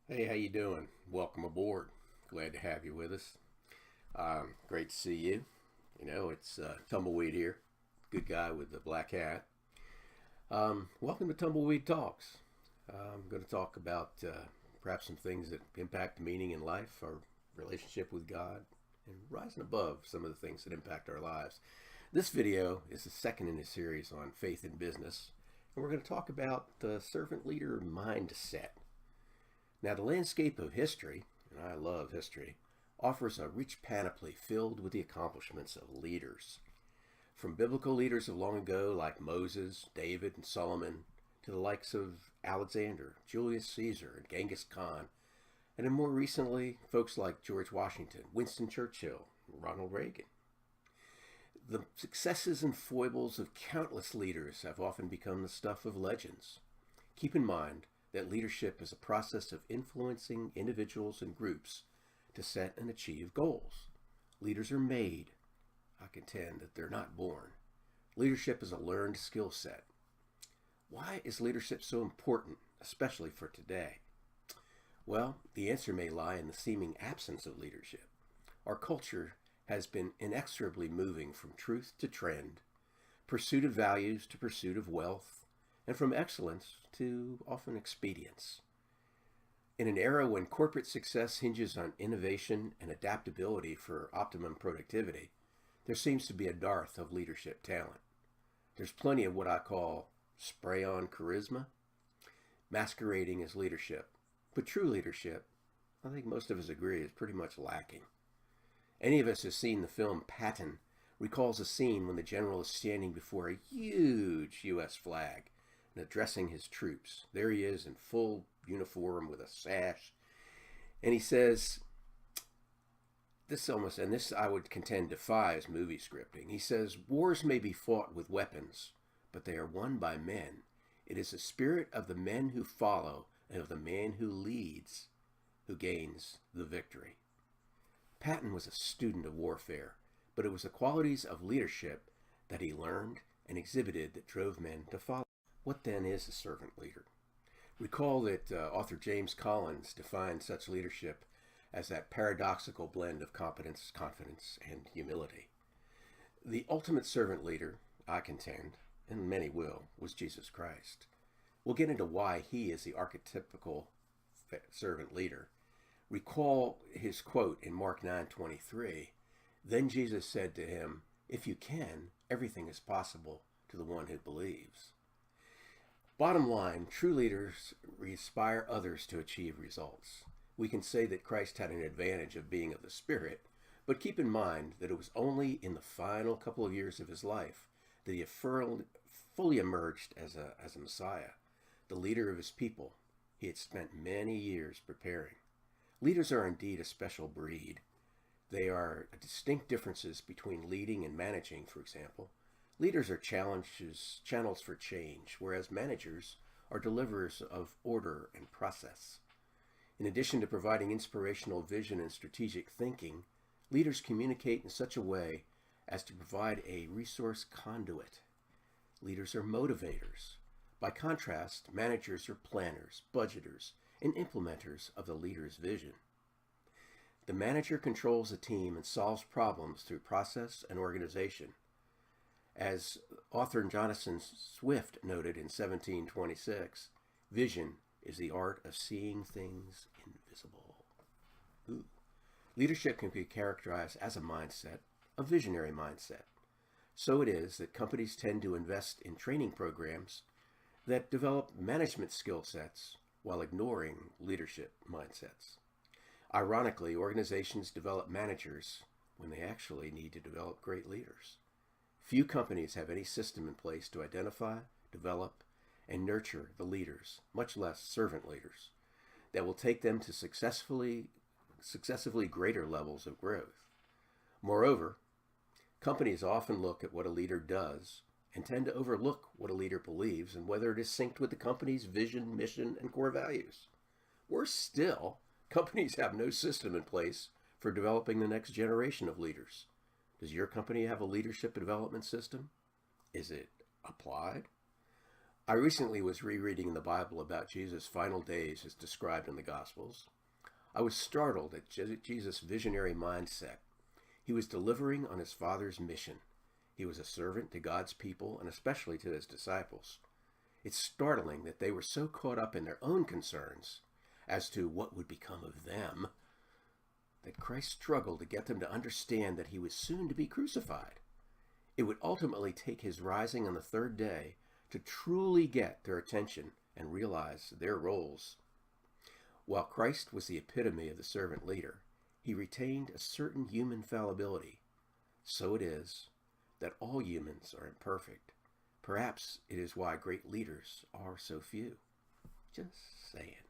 Hey, how you doing? Welcome aboard. Glad to have you with us. Great to see you. It's Tumbleweed here, good guy with the black hat. Welcome to Tumbleweed Talks. I'm going to talk about perhaps some things that impact meaning in life, our relationship with God, and rising above some of the things that impact our lives. This video is the second in a series on faith in business, and we're going to talk about the servant leader mindset. Now, the landscape of history, and I love history, offers a rich panoply filled with the accomplishments of leaders. From biblical leaders of long ago like Moses, David, and Solomon, to the likes of Alexander, Julius Caesar, and Genghis Khan, and then more recently, folks like George Washington, Winston Churchill, and Ronald Reagan. The successes and foibles of countless leaders have often become the stuff of legends. Keep in mind that leadership is a process of influencing individuals and groups to set and achieve goals. Leaders are made. I contend that they're not born. Leadership is a learned skill set. Why is leadership so important, especially for today? Well, the answer may lie in the seeming absence of leadership. Our culture has been inexorably moving from truth to trend, pursuit of values to pursuit of wealth, and from excellence to often expedience. In an era when corporate success hinges on innovation and adaptability for optimum productivity, there seems to be a dearth of leadership talent. There's plenty of what I call spray on charisma, masquerading as leadership. But true leadership, I think most of us agree, is pretty much lacking. Any of us who's seen the film Patton recalls a scene when the general is standing before a huge U.S. flag and addressing his troops. There he is in full uniform with a sash. And he says, this I would contend defies movie scripting. He says, wars may be fought with weapons, but they are won by men. It is the spirit of the men who follow and of the man who leads who gains the victory. Patton was a student of warfare, but it was the qualities of leadership that he learned and exhibited that drove men to follow. What then is a servant leader? Recall that author James Collins defined such leadership as that paradoxical blend of competence, confidence, and humility. The ultimate servant leader, I contend, and many will, was Jesus Christ. We'll get into why he is the archetypical servant leader. Recall his quote in Mark 9:23. Then Jesus said to him, "If you can, everything is possible to the one who believes." Bottom line, true leaders inspire others to achieve results. We can say that Christ had an advantage of being of the Spirit, but keep in mind that it was only in the final couple of years of his life that he fully emerged as a Messiah, the leader of his people. He had spent many years preparing. Leaders are indeed a special breed. They are distinct differences between leading and managing, for example. Leaders are channels for change, whereas managers are deliverers of order and process. In addition to providing inspirational vision and strategic thinking, leaders communicate in such a way as to provide a resource conduit. Leaders are motivators. By contrast, managers are planners, budgeters, and implementers of the leader's vision. The manager controls a team and solves problems through process and organization. As author Jonathan Swift noted in 1726, vision is the art of seeing things invisible. Ooh. Leadership can be characterized as a mindset, a visionary mindset. So it is that companies tend to invest in training programs that develop management skill sets while ignoring leadership mindsets. Ironically, organizations develop managers when they actually need to develop great leaders. Few companies have any system in place to identify, develop, and nurture the leaders, much less servant leaders, that will take them to successively greater levels of growth. Moreover, companies often look at what a leader does and tend to overlook what a leader believes and whether it is synced with the company's vision, mission, and core values. Worse still, companies have no system in place for developing the next generation of leaders. Does your company have a leadership development system? Is it applied? I recently was rereading the Bible about Jesus' final days as described in the Gospels. I was startled at Jesus' visionary mindset. He was delivering on his Father's mission. He was a servant to God's people and especially to his disciples. It's startling that they were so caught up in their own concerns as to what would become of them that Christ struggled to get them to understand that he was soon to be crucified. It would ultimately take his rising on the third day to truly get their attention and realize their roles. While Christ was the epitome of the servant leader, he retained a certain human fallibility. So it is that all humans are imperfect. Perhaps it is why great leaders are so few. Just saying.